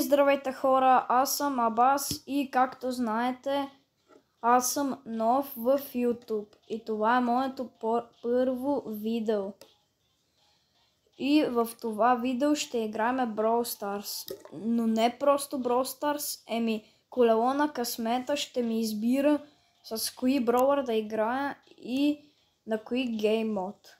здравейте хора, аз съм Абас и както знаете, аз съм нов в YouTube и това е моето първо видео. И в това видео ще играем Brawl Stars, но не просто Brawl Stars, колело на късмета ще ми избира с кои броуър да играя и на кои гейм мод.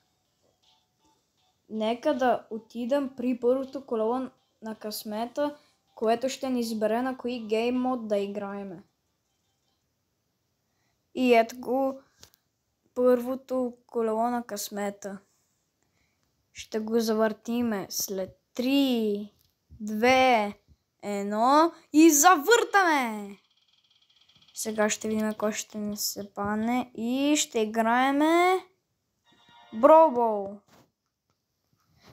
Нека да отидем при първото колело на късмета, което ще ни избере на кои гейм мод да играем. И ето го първото колело на късмета. Ще го завъртиме след 3, 2, 1 и завъртаме! Сега ще видим кой ще ни се падне и ще играеме Brawl Ball.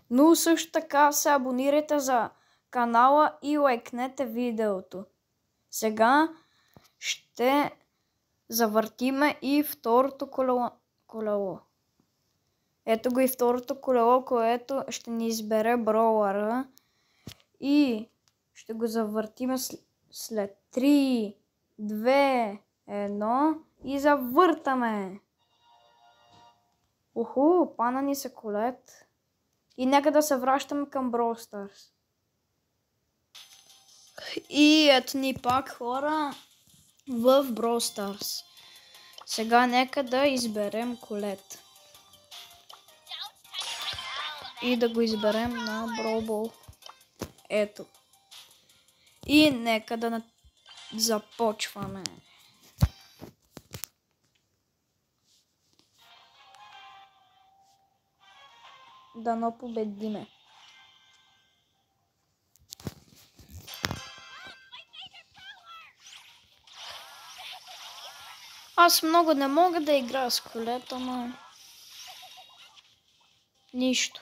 Но също така се абонирайте за канала и лайкнете видеото. Сега ще завъртиме и второто колело. Ето го и второто колело, което ще ни избере броуъра. И ще го завъртиме след 3, 2, 1 и завъртаме. Уху, пана ни се колет. И нека да се вращаме към Brawl Stars. И ето ни пак хора в Brawl Stars. Сега нека да изберем Колет. И да го изберем на Brawl Ball. Ето. И нека да започваме. Дано победиме. Аз много не мога да играя с Колет, ама нищо.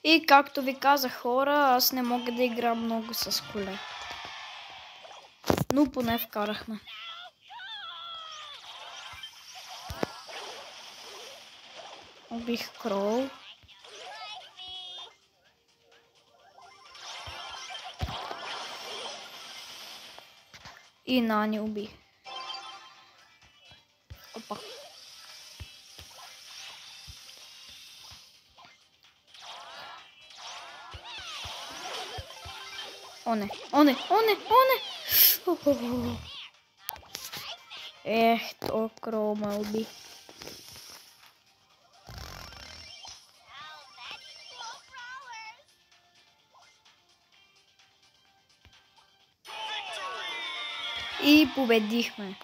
И както ви казах хора, аз не мога да играя много с Колет. Но поне вкарахме. Убих Кроу. И Нани убих. Опа. Оне. Ех, то Кроу ме уби. И победихме.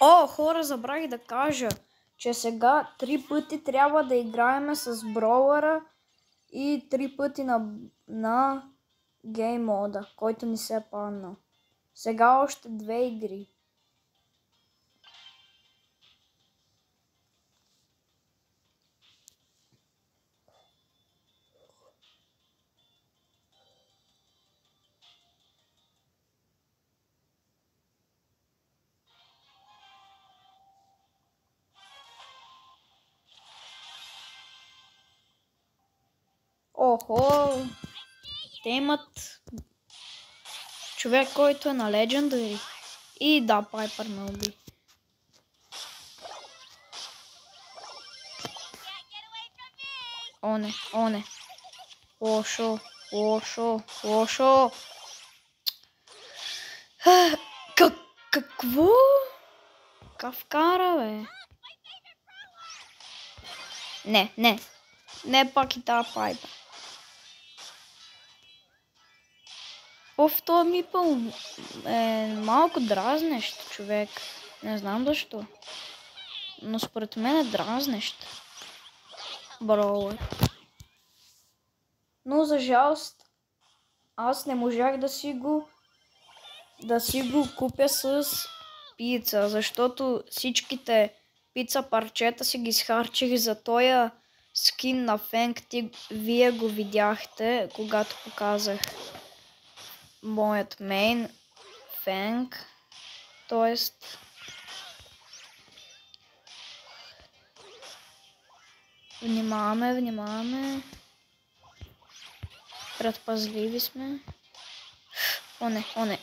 О, хора, забравих да кажа, че сега 3 пъти трябва да играем с броуъра и 3 пъти на гейм мода, който ни се е паднал. Сега още 2 игри. Охо! Те имат човек, който е на Legendary. И да, Пайпър ме уби. Оне. Лошо. Какво? Кавкара, бе? Не пак и тази Пайпър. Това ми е малко дразнещ, човек. Не знам защо. Но според мен е дразнещ. Броуър. Но за жалост аз не можах да си го купя с пица, защото всичките пица парчета си ги изхарчих за този скин на Фенг. Вие го видяхте, когато показах моят мейн Фенг. Тоест... Внимаваме. Предпазливи сме. О не.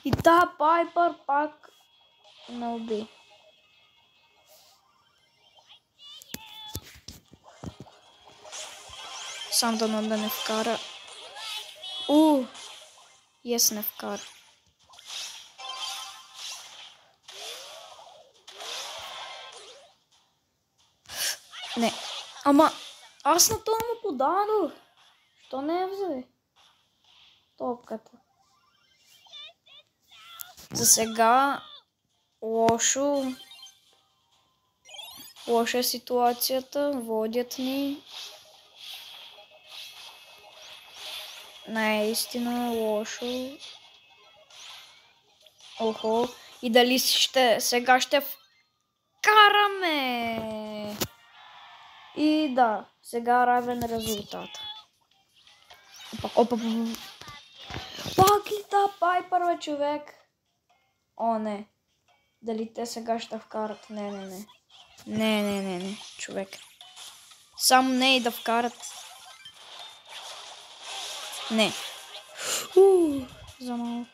И та Пайпър пак ме уби. Сам да не вкара. Ес не вкара. Не. Ама аз на това му подадох. Що не я взе топката? За сега лоша е ситуацията. Водят ни. Наистина лошо. Охо. И дали сега ще вкараме? И да, сега равен резултат. Опа. Пак ли та Пайпър, бе, човек? О, не. Дали те сега ще вкарат? Не. Не, човек. Само не и да вкарат. Не. За малко.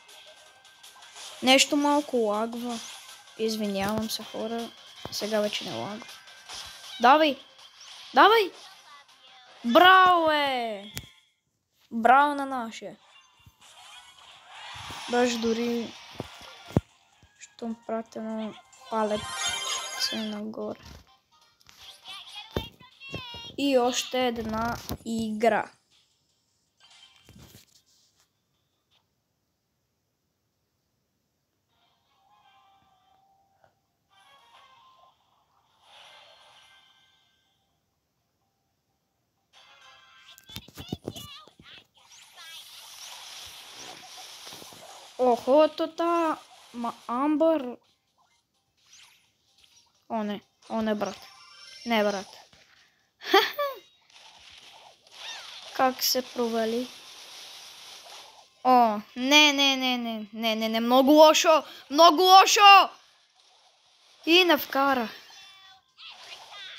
Нещо малко лагва. Извинявам се, хора. Сега вече не лагва. Давай! Браво, е! Браво на нашия. Даже дори щом пратено палец нагоре. И още една игра. Охо, та Амбър. О, не, брат. Не, брат. Как се провали? О, не, много лошо! И не вкара.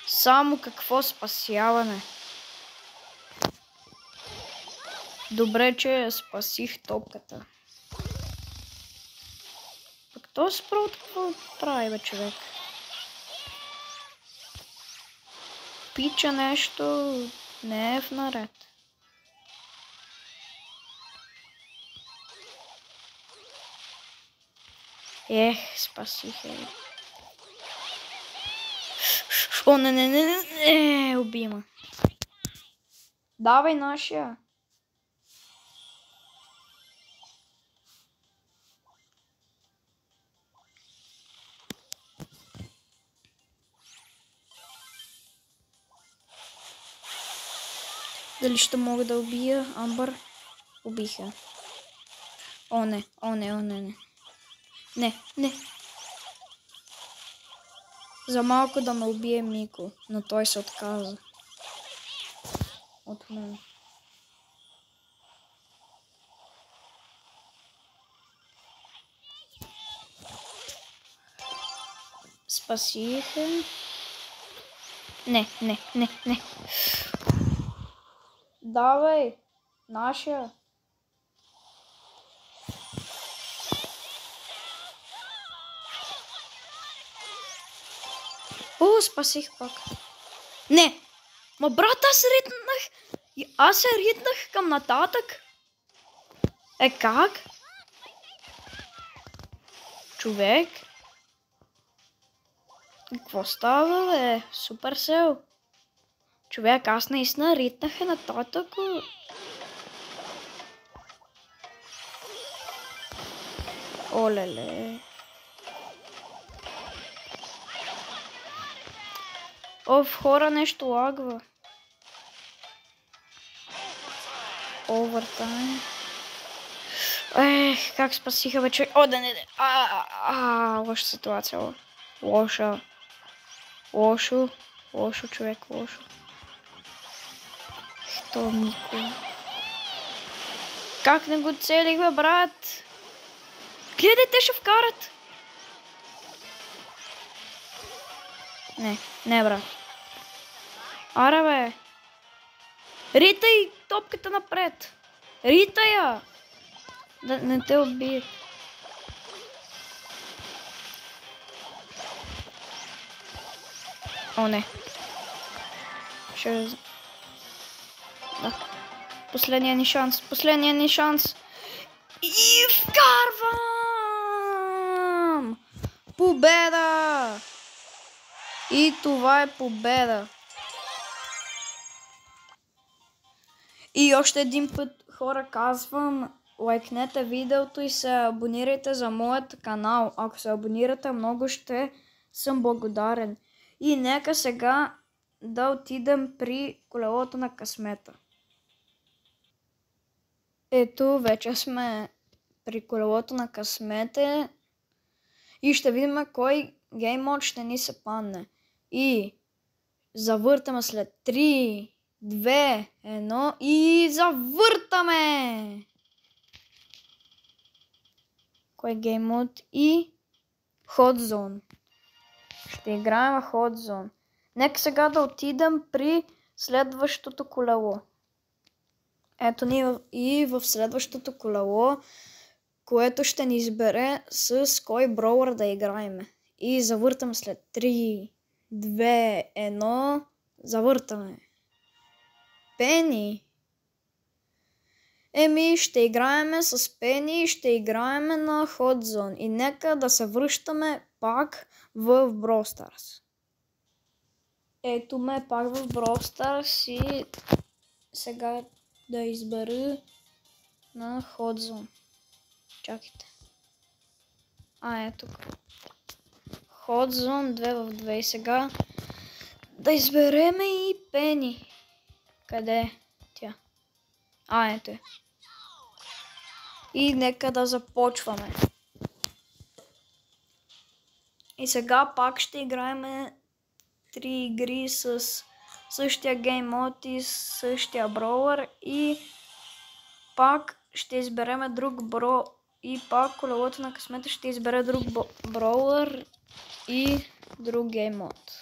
Само какво спасяване. Добре, че спасих топката. Пък то спрот какво прави, бе, човек? Пича нещо не е в наред. Спасих я. О, не, убима. Давай нашия. Дали ще мога да убия Амбър? Убиха. О, не. Не. За малко да ме убие Мико, но той се отказа. От мен. Спасиха. Не. Давай, нашия. Спасих пак. Не! Ма брат, аз се ритнах към нататък. Как? Човек? Какво става, бе? Суперсел. Човек, аз наистина ритнах нататък. Олеле. Хора, нещо лагва. Овертайм. Как спасиха, бе, човек. Лоша ситуация. Лошо. Лошо, човек, лошо. Що никой? Как не го целих, бе, брат? Гледай, те ще вкарат. Не, брат. Аре, бе. Ритай топката напред. Ритай я. Да не те убият. О, не. Ще... Да. Последния ни шанс. Последния ни шанс. И вкарвам! Победа! И това е победа. И още един път, хора, казвам, лайкнете видеото и се абонирайте за моят канал. Ако се абонирате, много ще съм благодарен. И нека сега да отидем при колелото на късмета. Ето, вече сме при колелото на късмета и ще видим кой гейм мод ще ни се падне. И завъртаме след 3, 2, 1 и завъртаме! Кой гейм мод? И Hot Zone. Ще играем в Hot Zone. Нека сега да отидем при следващото колело. Ето ни и в следващото колело, което ще ни избере с кой броулър да играем. И завъртаме след 3, 2, 1. Завъртаме. Пени. Ще играем с Пени и ще играем на Hot Zone. И нека да се връщаме пак в Brawl Stars. Ето ме пак в Brawl Stars и сега да избера на Hot Zone. Чакайте. Ето тук. Hot Zone 2 в 2 и сега да избереме и Пени. Къде е тя? Ето е. И нека да започваме. И сега пак ще играем 3 игри с същия гейм мод и същия броулър. И пак ще избереме друг и пак колелото на късмета ще избере друг броулър и друг гейм мод.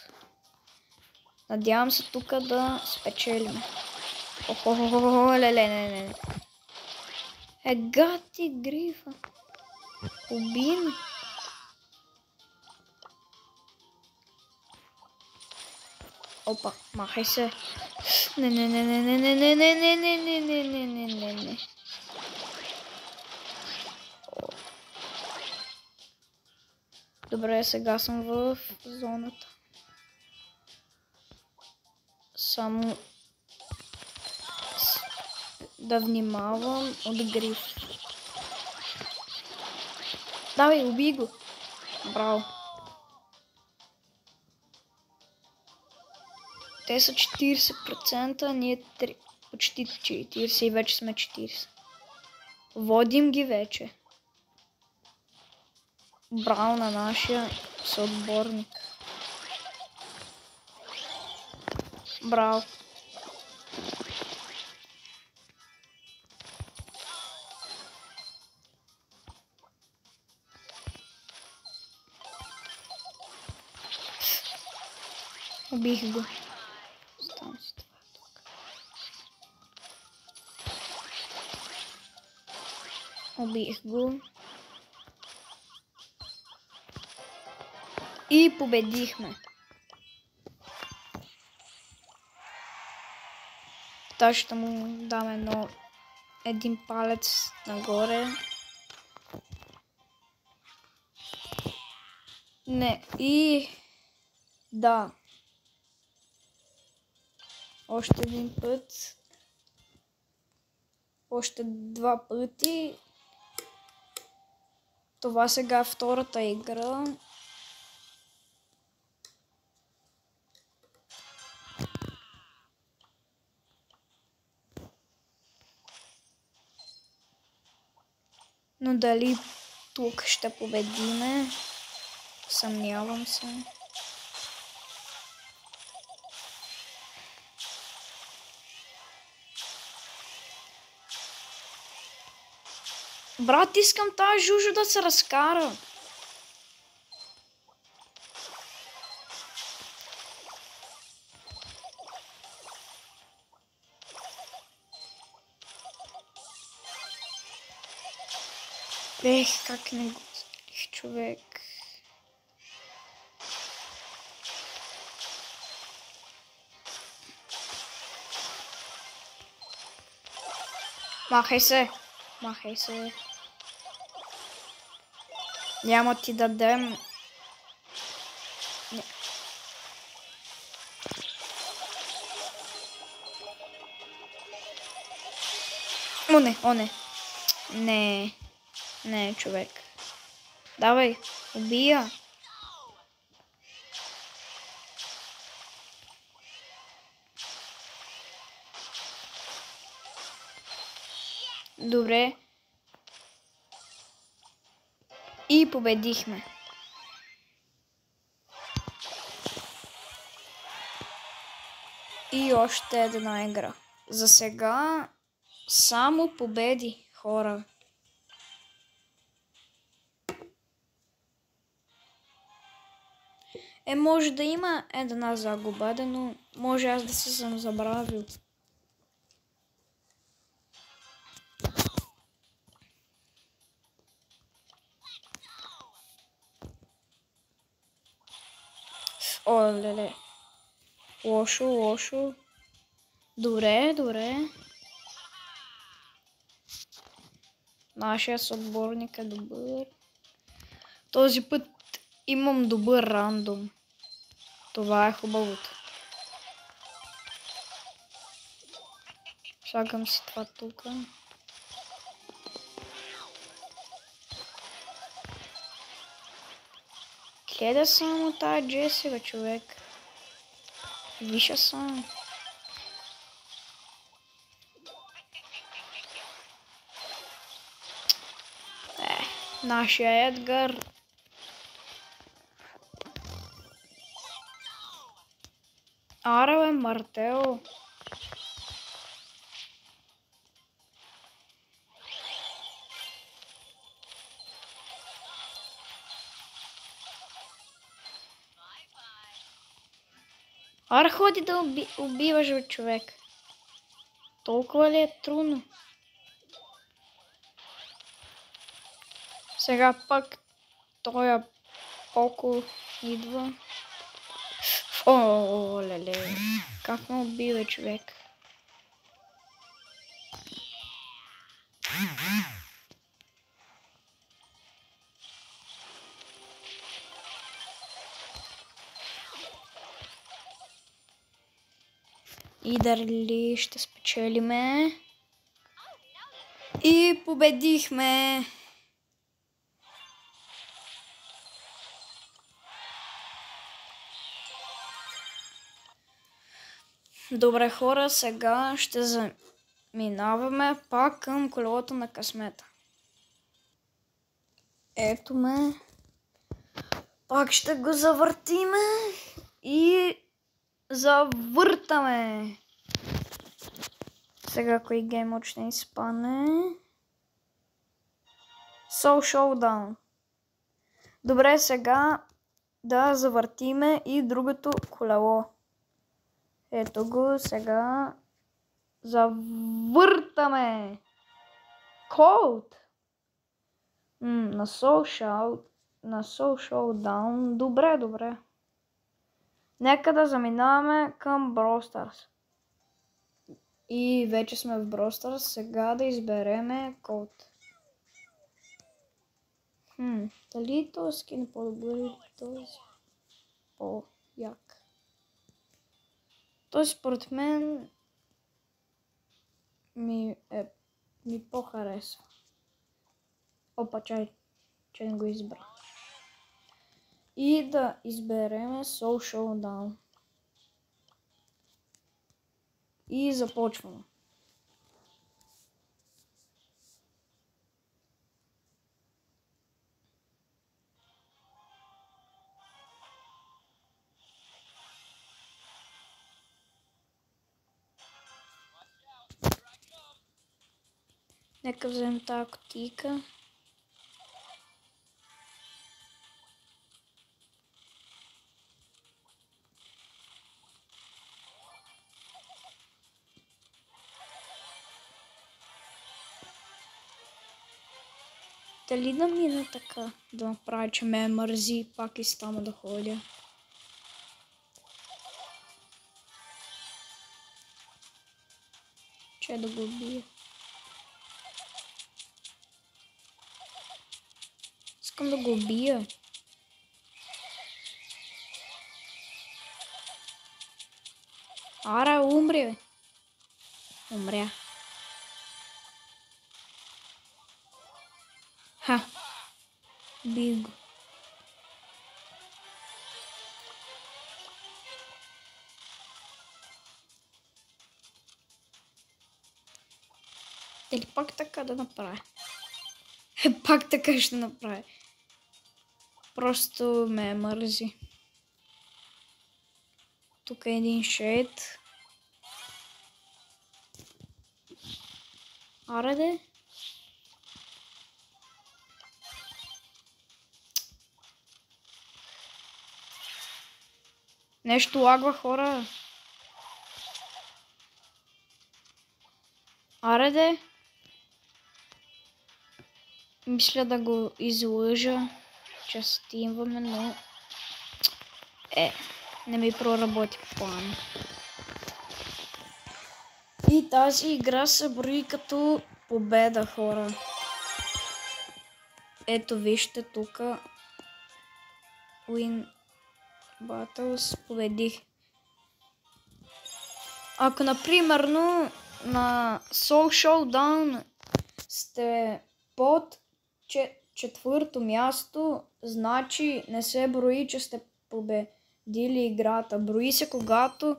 Надявам се тук да спечелим. Леле. Гати грифа. Уби ме. Опа, махай се. Не. Добре, сега съм в зоната. Само да внимавам от гриф. Давай, убий го. Браво. Те са 40%, ние почти 40 и вече сме 40. Водим ги вече. Браво на нашия съотборник. Браво. Убих го. Оставам си това тук. Убих го. И победихме. Та ще му дам един палец нагоре. Не, и да. Още един път. Още 2 пъти. Това сега е втората игра. Но дали тук ще победиме? Съмнявам се. Брат, искам тази жужа да се разкара. Как не го стих, човек. Махай се. Махай се. Няма ти дадем. Не. О, не, о, не. Не. Не, човек. Давай, убия. Добре. И победихме. И още една игра. За сега само победи, хора. Може да има една загуба, но може аз да се съм забравил. О, леле. Лошо, лошо. Добре, добре. Нашия съотборник е добър. Този път имам добър рандом. Това е хубавото. Слагам си това тук. Гледа само тая Джеси, бе, човек. Виша само. Нашия Едгар. Аре, бе, Мартео. Аре, ходи да убиваш, бе, човек. Толкова ли е трудно? Сега пък тоя Поко идва. О, леле. Как ме убива, човек? И дали ще спечелиме? И победихме! Добре, хора, сега ще заминаваме пак към колелото на късмета. Ето ме. Пак ще го завъртиме и завъртаме. Сега кой гейм ще ни спане? Soul Showdown. Добре, сега да завъртиме и другото колело. Ето го, сега завъртаме. Код. На Soul Showdown. Добре, добре. Нека да заминаваме към Brawl Stars. И вече сме в Brawl Stars. Сега да избереме код. Дали този скин е по-добър или този по-як? Този според мен ми по-харесва. Опа, че не го избра. И да избереме Soul Showdown. И започваме. Нека вземем тази кутийка. Дали да мина така? Да направя, че ме мързи, пак и стана да ходя. Че да го убия. Искам да го убия. Аре, умри. Умря. Ха. Биг. Дали пак така да направя? Пак така ще направя. Просто ме мързи. Тук е един шейд. Аре де. Нещо лагва, хора. Аре де. Мисля да го излъжа, че стимваме, но... не ми проработи план. И тази игра се брои като победа, хора. Ето вижте тук. Win Battles, победих. Ако, например, на Soul Showdown сте под четвърто място, значи не се брои, че сте победили играта. Брои се, когато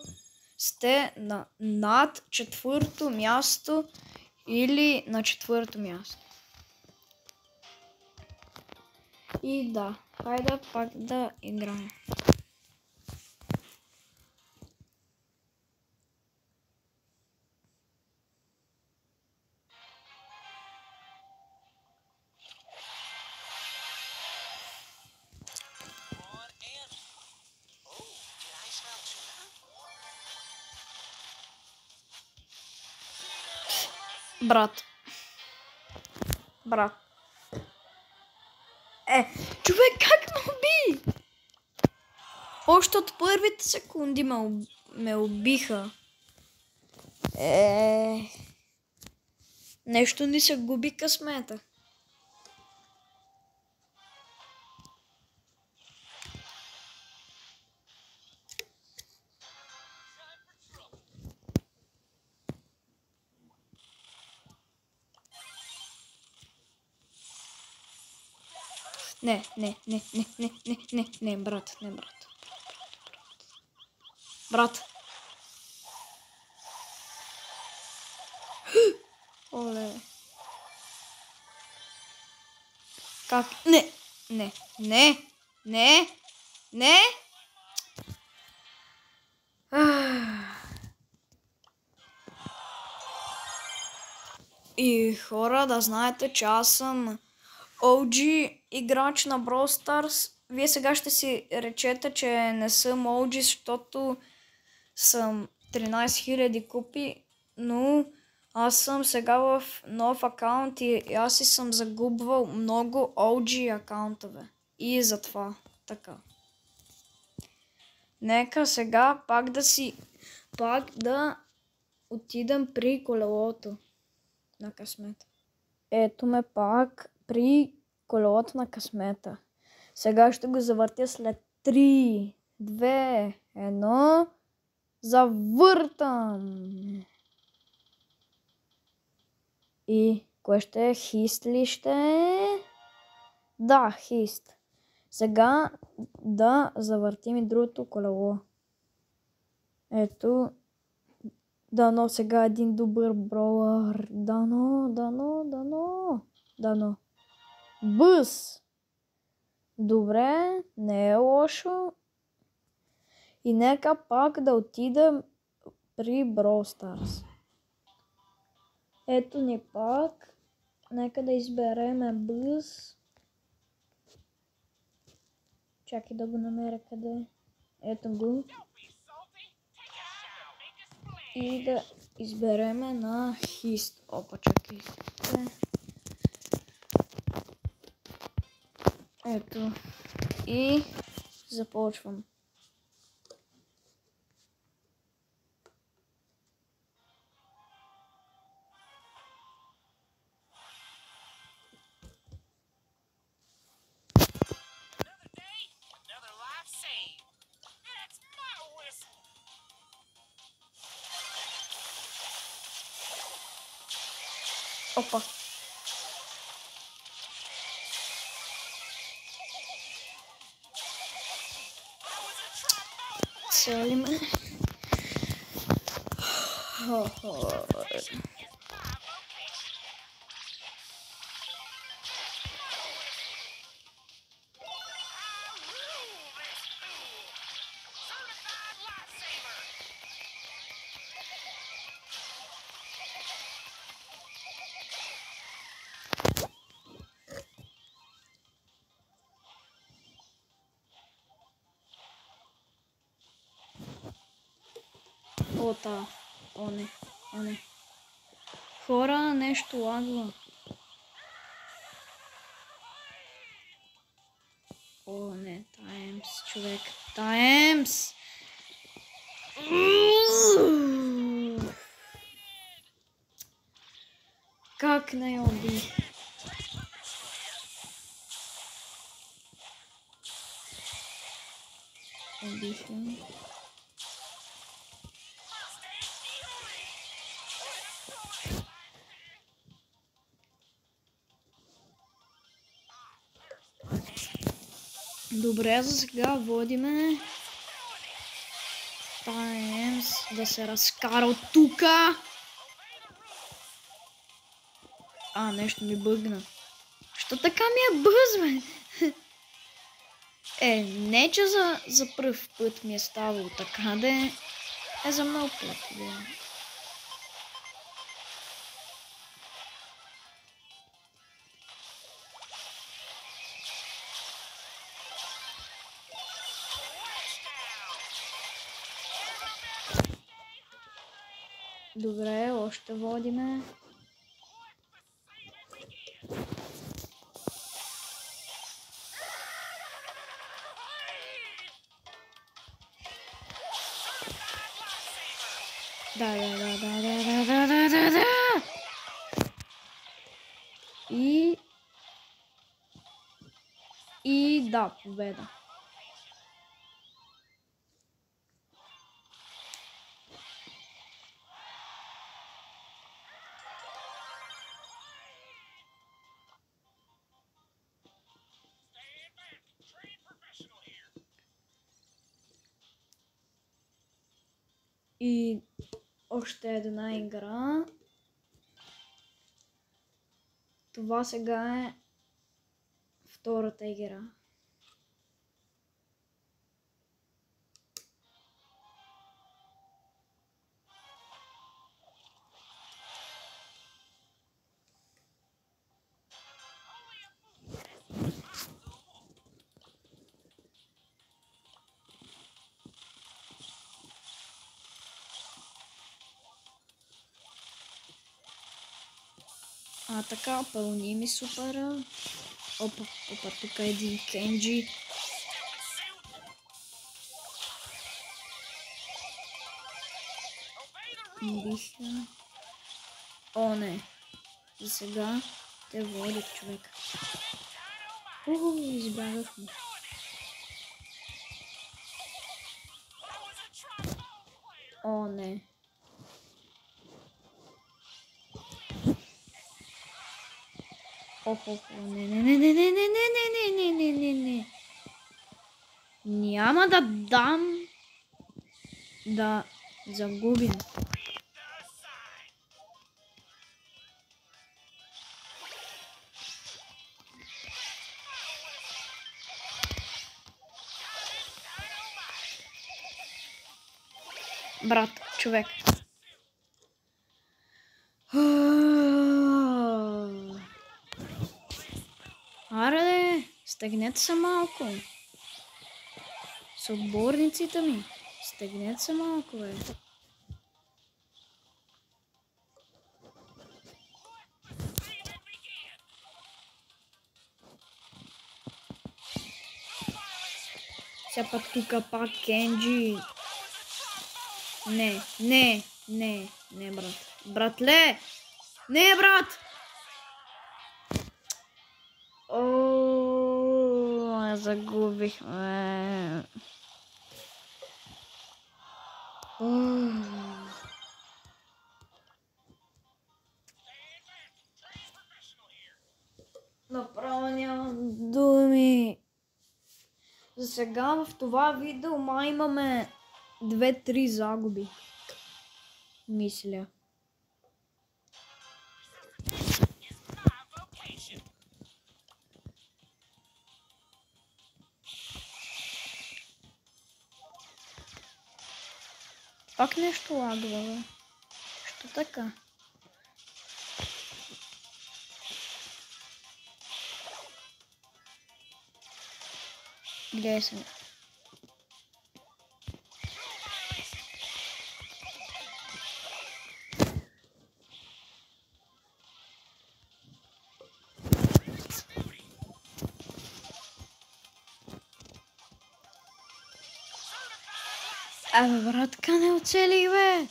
сте над четвърто място или на четвърто място. И да, хайде пак да играем. Брат. Човек, как ме уби? Още от първите секунди ме убиха. Нещо ни се губи късмета. Не, брат. Брат. Оле. Как? Не. И хора, да знаете, че аз съм OG играч на Brawl Stars. Вие сега ще си речете, че не съм OG, защото съм 13 000 купи, но аз съм сега в нов акаунт и аз си съм загубвал много OG акаунтове. И затова така. Нека сега пак да отидем при колелото на късмета. Ето ме пак при колелото на късмета. Сега ще го завъртя след 3, 2, 1. Завъртам! И кое ще е? Хист ли ще е? Да, хист. Сега да завъртим и другото колело. Ето. Дано сега един добър броулър. Дано. Бъс! Добре, не е лошо. И нека пак да отидем при Brawl Stars. Ето ни пак. Нека да избереме бъз. Чакай да го намеря къде. Ето го. И да избереме на хист. Опа, чакай. Ето. И започвам. Опа. Целиме. Ота. О, не. О, не. Хора, нещо лагва. О, не. Таймс, човек. Таймс! Как не я уби? Убих я. Добре, за сега водиме. Таймс да се разкара от тука. А, нещо ми бъгна. Що така ми е бъз, бе? Не че за пръв път ми е ставало така, де е за много пъти, де. Добре, още водиме. Да. И да, победа. И още една игра. Това сега е втората игра. Така, пълни ми супера. Опа, тук е един Кенджи. Биха. О, не. За сега те водят, човек. Избягахме. О, не. Не. Няма да дам да загубим. Брат, човек. Аре, стегнете се малко. Съотборниците ми. Стегнете се малко, бе. Сега пък тука пак Кенджи. Не, брат. Братле! Не, брат! О, загубихме. Направо нямам думи. За сега в това видео май имаме 2-3 загуби. Мисля. Пак нещо лагва, бе. Що така? Гледай се. Абе, братка, не оцелих, бе!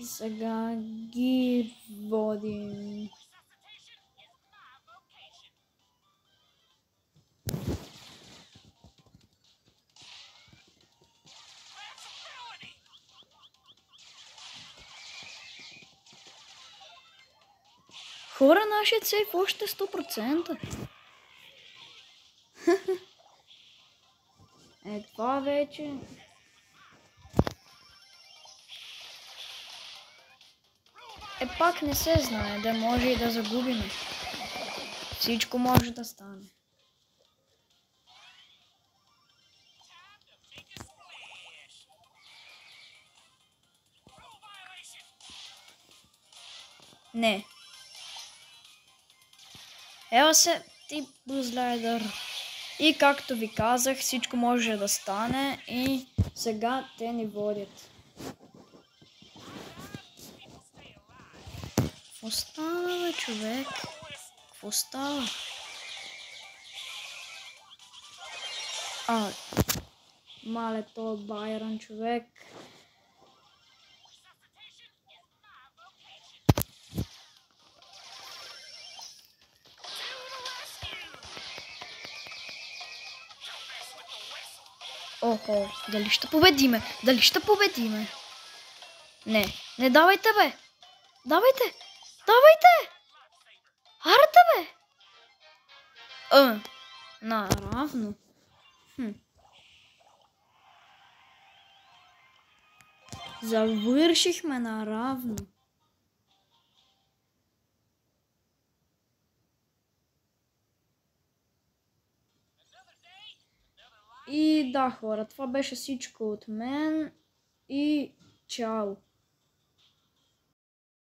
Сега ги водим. Хора, нашият сейф още 100%. Това вече. Пак не се знае, да може и да загубим. Всичко може да стане. Не. Ева се, ти бузлайдър. И както ви казах, всичко може да стане и сега те ни водят. Какво става, бе, човек? Какво става? Мале, то Байрон, човек. Охо, дали ще победиме? Дали ще победиме? Не давайте, бе! Давайте! Давайте! Арате, бе! Наравно. Завършихме наравно. И да, хора, това беше всичко от мен и чао!